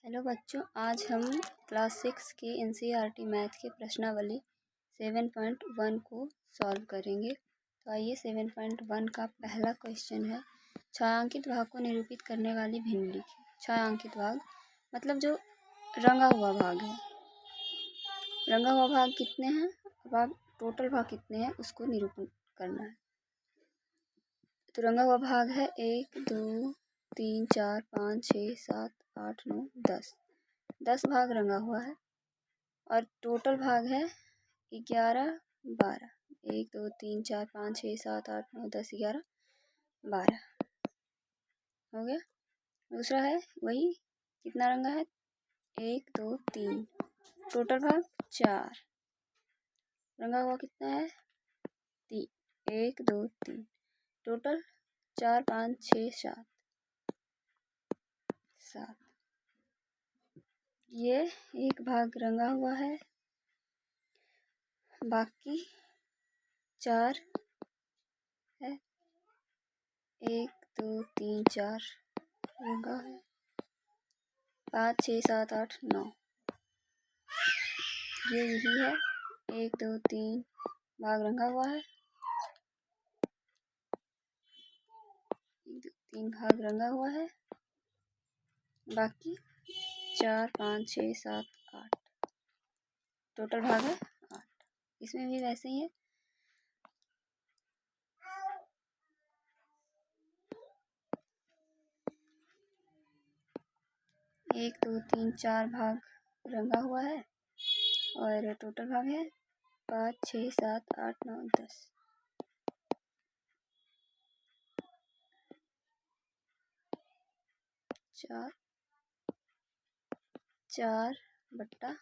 Hello बच्चों, आज हम क्लास 6 के एनसीईआरटी मैथ के प्रश्नावली 7.1 को सॉल्व करेंगे। तो आइए 7.1 का पहला क्वेश्चन है, छायांकित भाग को निरूपित करने वाली भिन्न लिखिए। छायांकित भाग मतलब जो रंगा हुआ भाग है। रंगा हुआ भाग कितने हैं, टोटल भाग कितने हैं उसको निरूपण करना है। तो रंगा हुआ भाग है 1 2 3 4 5 6 7 8 9 10 भाग रंगा हुआ है और टोटल भाग है 11 12। 1 2 3 4 5 6 7 8 9 10 11 12 हो गया। दूसरा है वही, कितना रंगा है 1 2 3, टोटल भाग 4, रंगा हुआ कितना है 3, 1 2 3, टोटल 4 5 6 7। ये एक भाग रंगा हुआ है, बाकी 4 है। 1 2 3 4 रंगा है, 5 6 7 8 9, ये यही है। 1 2 3 भाग रंगा हुआ है, 1 2 3 भाग रंगा हुआ है, बाकी 4 5 6 7 8, टोटल भाग है 8। इसमें भी वैसे ही है। 1 2 3 4 भाग रंगा हुआ है और टोटल भाग है 5 6 7 8 9 10। 4/10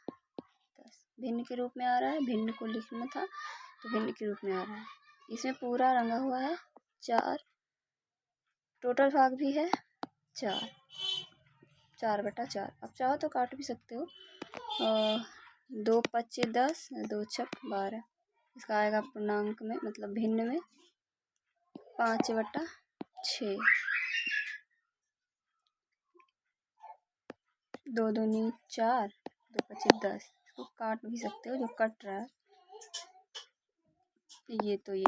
भिन्न के रूप में आ रहा है, भिन्न को लिखना था तो भिन्न के रूप में आ रहा है। इसमें पूरा रंगा हुआ है 4, टोटल भाग भी है 4, 4/4। अब चाहो तो काट भी सकते हो। 2 5 10, 2 6 12, इसका आएगा पूर्णांक में मतलब भिन्न में 5/6। 2 दूनी 4, 2 5 10, इसको काट भी सकते हो जो कट रहा है। ये तो ये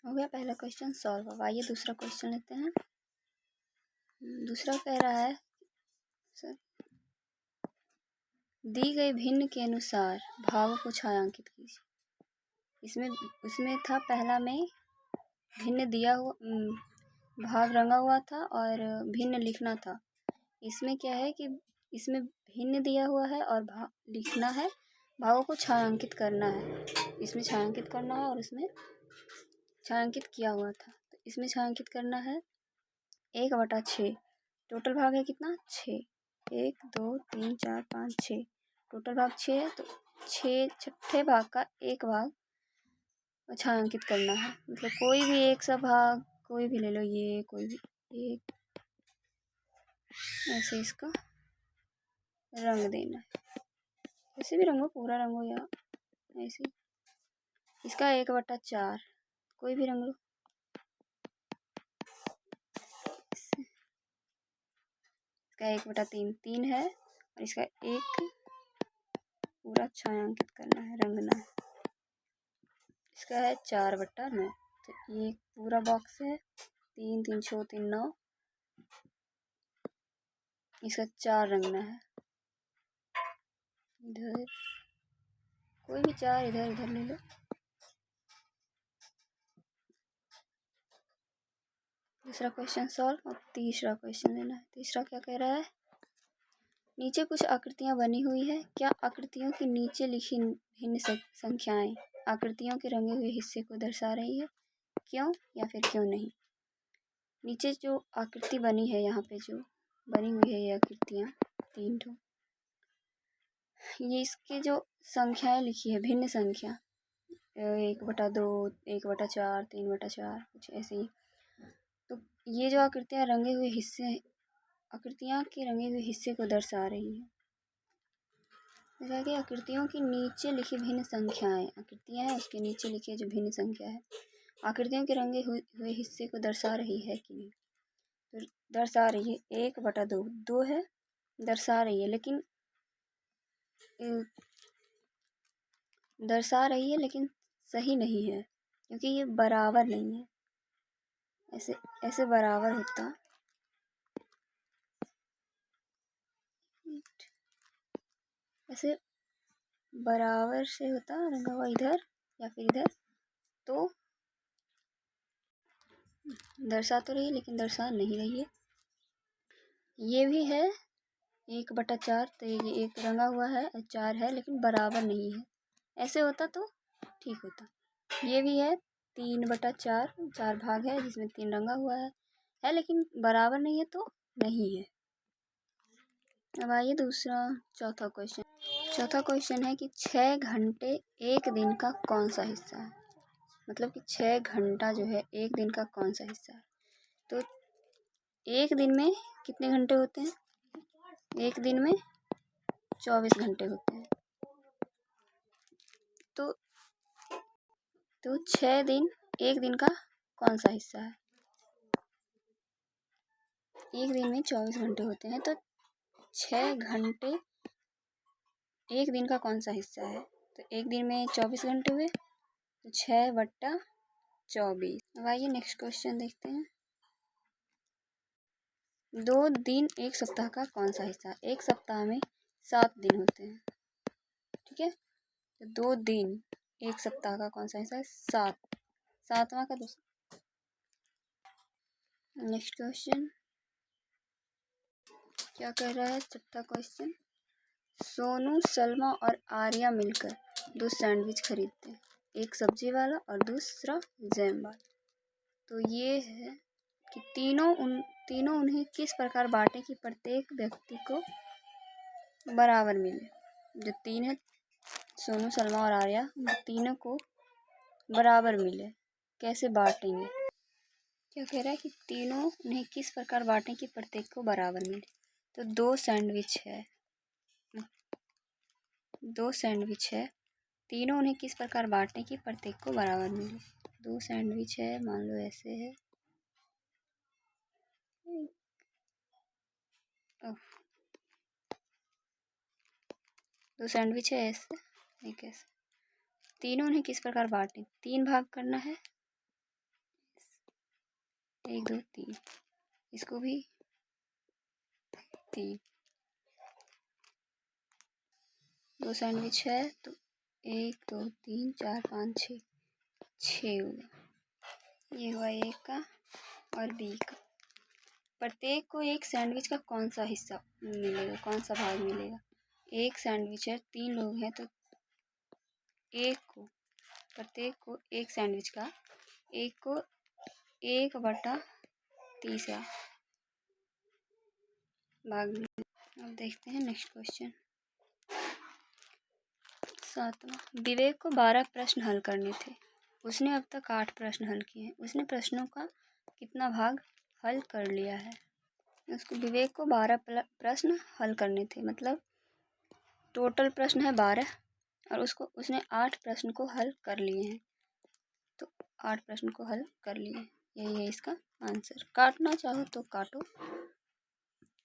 हो गया पहला क्वेश्चन सॉल्व। अब आइए दूसरा क्वेश्चन लेते हैं। दूसरा कह रहा है दी गई भिन्न के अनुसार भावों को छायांकित कीजिए। उसमें था पहला में भिन्न दिया हुआ भाग रंगा हुआ था और भिन्न लिखना था। इसमें क्या है कि इसमें भिन्न दिया हुआ है और लिखना है, भावों को छायांकित करना है। इसमें छायांकित करना है और इसमें छायांकित किया हुआ था। तो इसमें छायांकित करना है 1/6, टोटल भाग है कितना 6, 1 2 3 4 5 6, टोटल भाग 6 है। तो 6 छठे भाग का एक भाग छायांकित करना है, मतलब कोई भी एक सा भाग कोई भी ले लो, ये कोई भी एक, ऐसे इसका रंग देना है। ऐसे भी रंगो, पूरा रंगो या ऐसे। इसका 1/4 कोई भी रंग लो। इसका 1/3 3 है और इसका एक पूरा छायांकित करना है, रंगना है। इसका है 4/9। तो ये पूरा बॉक्स है, 3 3 6 3 9, इसका 4 रंगना है। इधर कोई भी 4 इधर इधर ले लो। दूसरा क्वेश्चन सॉल्व। अब तीसरा क्वेश्चन लेना है। तीसरा क्या कह रहा है, नीचे कुछ आकृतियां बनी हुई है, क्या आकृतियों के नीचे लिखी भिन्न संख्याएं आकृतियों के रंगे हुए हिस्से को दर्शा रही है, क्यों या फिर क्यों नहीं। नीचे जो आकृति बनी है, यहाँ पे जो बनी हुई है ये आकृतियां 3 ठो, ये इसके जो संख्याएं लिखी है भिन्न संख्या 1/2 1/4 3/4 कुछ ऐसे ही। तो ये जो आकृतियां रंगे हुए हिस्से, आकृतियां के रंगे हुए हिस्से को दर्शा रही है। जैसा कि आकृतियों के नीचे लिखी भिन्न संख्याएं, आकृतियां है उसके नीचे लिखी जो भिन्न संख्या है, आकृतियों के रंगे हुए हिस्से को दर्शा रही है कि नहीं। तो दर्शा रही है 1/2, 2 है, दर्शा रही है लेकिन दर्शा रही है लेकिन सही नहीं है, क्योंकि ये बराबर नहीं है। ऐसे ऐसे बराबर होता, ऐसे बराबर से होता रंगा हुआ इधर या फिर इधर, तो दर्शा तो रही है लेकिन दर्शा नहीं रही है। ये भी है 1/4, तो ये एक रंगा हुआ है और 4 है लेकिन बराबर नहीं है। ऐसे होता तो ठीक होता। ये भी है 3/4, 4 भाग है जिसमें 3 रंगा हुआ है लेकिन बराबर नहीं है तो नहीं है। अब आइए चौथा क्वेश्चन। चौथा क्वेश्चन है कि 6 घंटे एक दिन का कौन सा हिस्सा है। मतलब कि 6 घंटा जो है एक दिन का कौन सा हिस्सा है। तो एक दिन में कितने घंटे होते हैं? एक दिन में 24 घंटे होते हैं। तो 6 दिन एक दिन का कौन सा हिस्सा है? एक दिन में 24 घंटे होते हैं, तो 6 घंटे एक दिन का कौन सा हिस्सा है? तो एक दिन में 24 घंटे हुए, तो 6/24। अब आइए नेक्स्ट क्वेश्चन देखते हैं। 2 दिन एक सप्ताह का कौन सा हिस्सा है? एक सप्ताह में 7 दिन होते हैं, ठीक है। तो 2 दिन एक सप्ताह का कौन सा हिस्सा है? 7, 7वां का दूसरा। नेक्स्ट क्वेश्चन क्या कह रहा है? छठा क्वेश्चन, सोनू, सलमा और आर्या मिलकर 2 सैंडविच खरीदते हैं, एक सब्जी वाला और दूसरा जैम वाला। तो ये है कि तीनों उन्हें किस प्रकार बांटे कि प्रत्येक व्यक्ति को बराबर मिले। जो 3 है, सोनू, सलमा और आर्या, तीनों को बराबर मिले। कैसे बांटेंगे? क्या कह रहा है कि तीनों उन्हें किस प्रकार बांटें कि प्रत्येक को बराबर मिले। तो 2 सैंडविच है, तीनों उन्हें किस प्रकार बांटें कि प्रत्येक को बराबर मिले। 2 सैंडविच है, मान लो ऐसे है, 2 सैंडविच है ऐसे, एक ऐसे। तीनों उन्हें किस प्रकार बांटें? 3 भाग करना है, 1 2 3, इसको भी 3। 2 सैंडविच है तो 1 2 3 4 5 6, 6 हुआ। ये हुआ A का और B का। प्रत्येक को एक सैंडविच का कौन सा हिस्सा मिलेगा, कौन सा भाग मिलेगा? एक सैंडविच है, 3 लोग हैं, तो प्रत्येक को एक सैंडविच का, एक को 1/30 भाग मिलेगा। अब देखते हैं नेक्स्ट क्वेश्चन। 7वां, विवेक को 12 प्रश्न हल करने थे, उसने अब तक 8 प्रश्न हल किए हैं, उसने प्रश्नों का कितना भाग हल कर लिया है? विवेक को 12 प्रश्न हल करने थे, मतलब टोटल प्रश्न है 12 और उसने 8 प्रश्न को हल कर लिए हैं। तो 8 प्रश्न को हल कर लिए, यही है इसका आंसर। काटना चाहो तो काटो।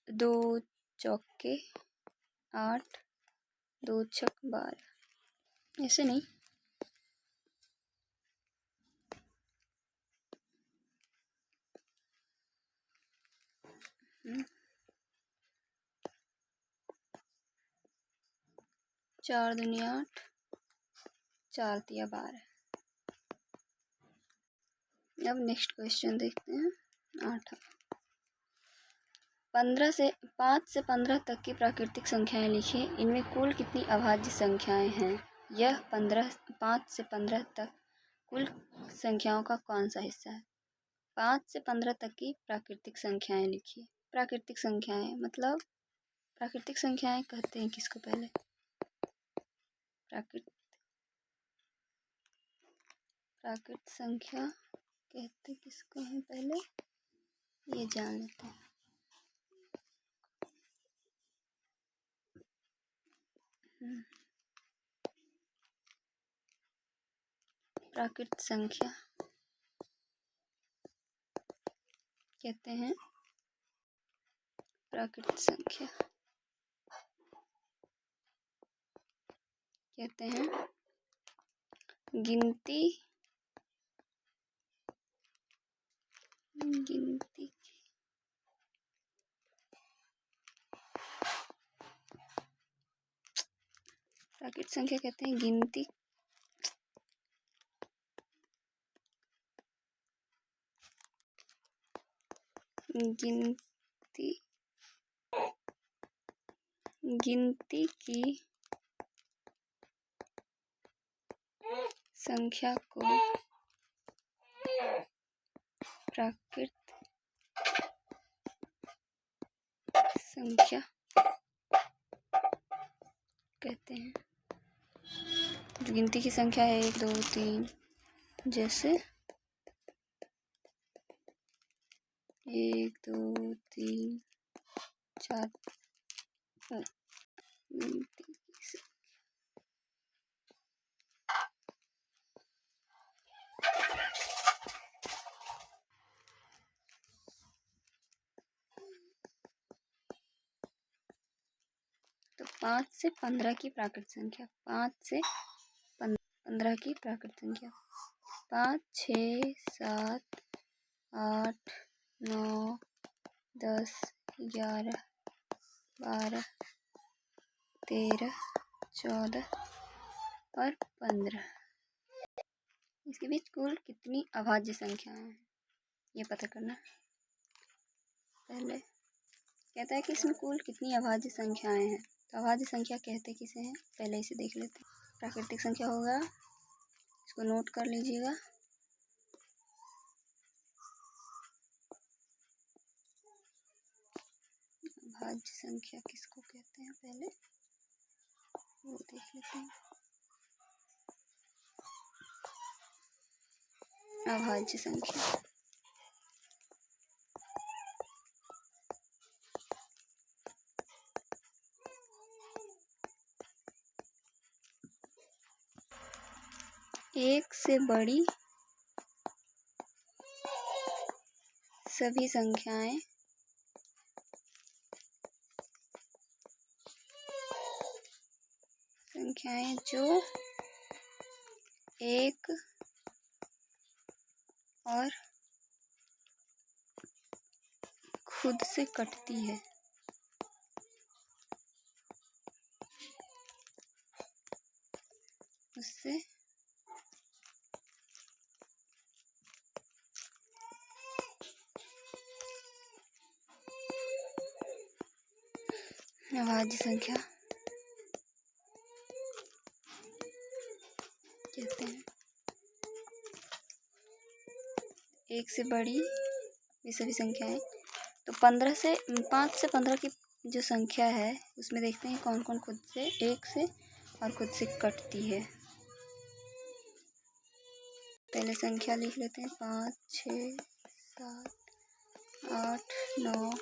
2 चौके 8, 2 छक 12, ऐसे नहीं। चार दूनी 8, 4 तिया 12। अब नेक्स्ट क्वेश्चन देखते हैं 8। 5 से 15 तक की प्राकृतिक संख्याएं लिखिए, इनमें कुल कितनी अभाज्य संख्याएं हैं? यह 5 से 15 तक कुल संख्याओं का कौन सा हिस्सा है? 5 से 15 तक की प्राकृतिक संख्याएं लिखिए। प्राकृतिक संख्याएं मतलब, प्राकृतिक संख्याएं कहते हैं किसको? पहले प्राकृत संख्या कहते किसको हैं, पहले ये जान लेते हैं। प्राकृत संख्या कहते हैं प्राकृतिक संख्या कहते हैं गिनती प्राकृतिक संख्या कहते हैं गिनती की संख्या को प्राकृतिक संख्या कहते हैं। जो गिनती की संख्या है 1 2 3, जैसे 1 2 3 4 गिनती की तो 5 से 15 की प्राकृतिक संख्या, 5 से 15 की प्राकृतिक संख्या 5 6 7 8 9 10 11 12 13 14 और 15। इसके बीच कुल कितनी अभाज्य संख्याएं हैं ये पता करना। पहले कहता है कि इसमें कुल कितनी अभाज्य संख्याएं हैं। तो अभाज्य संख्या कहते किसे हैं, पहले इसे देख लेते हैं। प्राकृतिक संख्या होगा, इसको नोट कर लीजिएगा। अभाज्य संख्या किसको कहते हैं पहले वो देख लेते हैं। अभाज्य संख्या एक से बड़ी सभी संख्याएं जो एक और खुद से कटती है, उससे अभाज्य संख्या कहते हैं। एक से बड़ी ये सभी संख्याएं, तो 5 से 15 की जो संख्या है उसमें देखते हैं कौन कौन खुद से एक से और खुद से कटती है। पहले संख्या लिख लेते हैं 5 6 7 8 9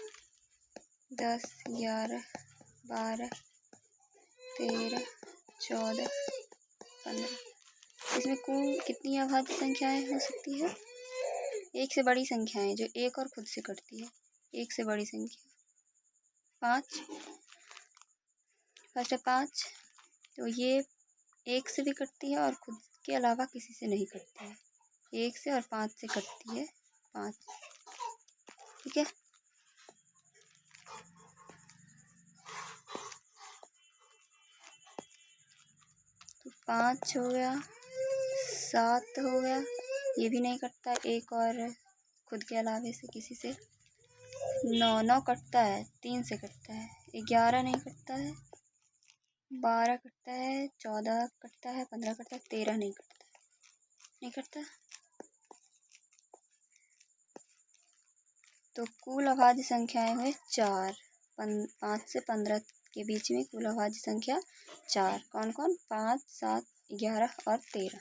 10 11 12 13 14 15। इसमें कुल कितनी अभाज्य संख्याएं हो सकती है। एक से बड़ी संख्याएं जो एक और खुद से कटती है। एक से बड़ी संख्या 5, फर्स्ट है 5, तो ये एक से भी कटती है और खुद के अलावा किसी से नहीं कटती है। एक से और 5 से कटती है 5, ठीक है। तो 5 हो गया, 7 हो गया, ये भी नहीं कटता एक और खुद के अलावे से किसी से। 9 कटता है, 3 से कटता है। 11 नहीं कटता है, 12 कटता है, 14 कटता है, 15 कटता है, 13 नहीं कटता है, नहीं कटता। तो कुल अभाज्य संख्याएं हुए 4। 5 से 15 के बीच में कुल अभाज्य संख्या 4। कौन कौन, 5 7 11 और 13।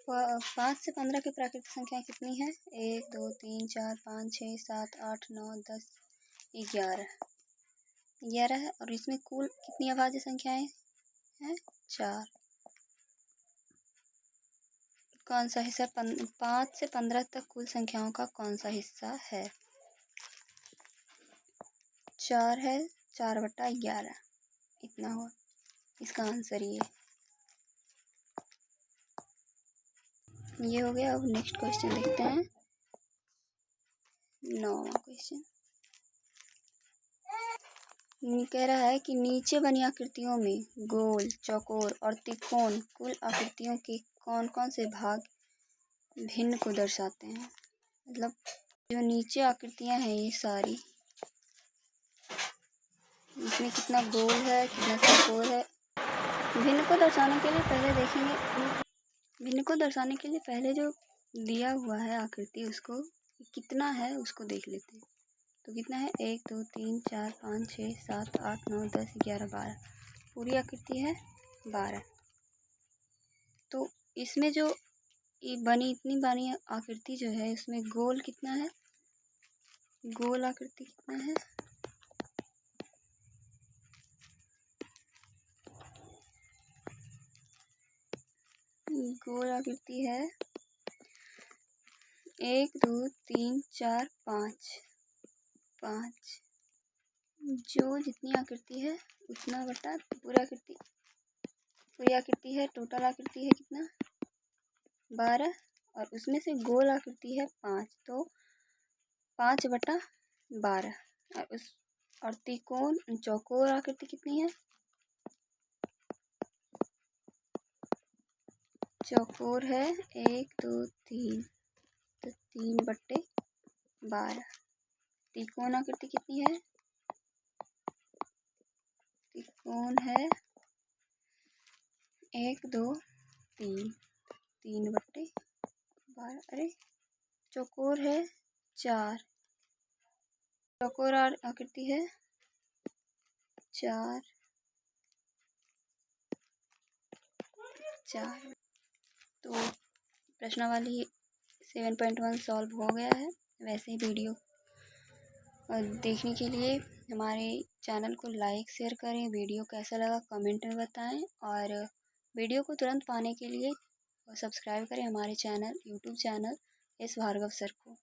5 से 15 की प्राकृतिक संख्या कितनी है, 1 2 3 4 5 6 7 8 9 10 11 है। और इसमें कुल कितनी अभाज्य संख्याएं हैं, 4। कौन सा हिस्सा 5 से 15 तक कुल संख्याओं का कौन सा हिस्सा है। 4 है, 4/11 इतना हुआ। इसका आंसर ये हो गया। अब नेक्स्ट क्वेश्चन देखते हैं। 9वां क्वेश्चन कह रहा है कि नीचे बनी आकृतियों में गोल, चौकोर और त्रिकोण कुल आकृतियों के कौन कौन से भाग भिन्न को दर्शाते हैं। मतलब जो नीचे आकृतियां हैं ये सारी, इसमें कितना गोल है, कितना चौकोर है। भिन्न को दर्शाने के लिए पहले देखेंगे, भिन्न को दर्शाने के लिए पहले जो दिया हुआ है आकृति उसको कितना है उसको देख लेते हैं। तो कितना है, 1 2 3 4 5 6 7 8 9 10 11 12, पूरी आकृति है 12। तो इसमें जो इतनी बनी आकृति जो है इसमें गोल कितना है, गोल आकृति कितना है, गोल आकृति है 1 2 3 4 5 5। जो जितनी आकृति है उतना बटा पूरी आकृति है। टोटल आकृति है कितना, 12, और उसमें से गोल आकृति है 5, तो 5/12। और त्रिकोण चौकोर आकृति कितनी है, चौकोर है 1 2 3, तो 3/12। त्रिकोण आकृति कितनी है, त्रिकोण है 1 2 3, 3/12। अरे चौकोर है 4, चौकोर आकृति है 4। तो प्रश्नावली 7.1 सॉल्व हो गया है। वैसे ही वीडियो देखने के लिए हमारे चैनल को लाइक शेयर करें। वीडियो कैसा लगा कमेंट में बताएं, और वीडियो को तुरंत पाने के लिए सब्सक्राइब करें हमारे YouTube channel S Bhargav sir को।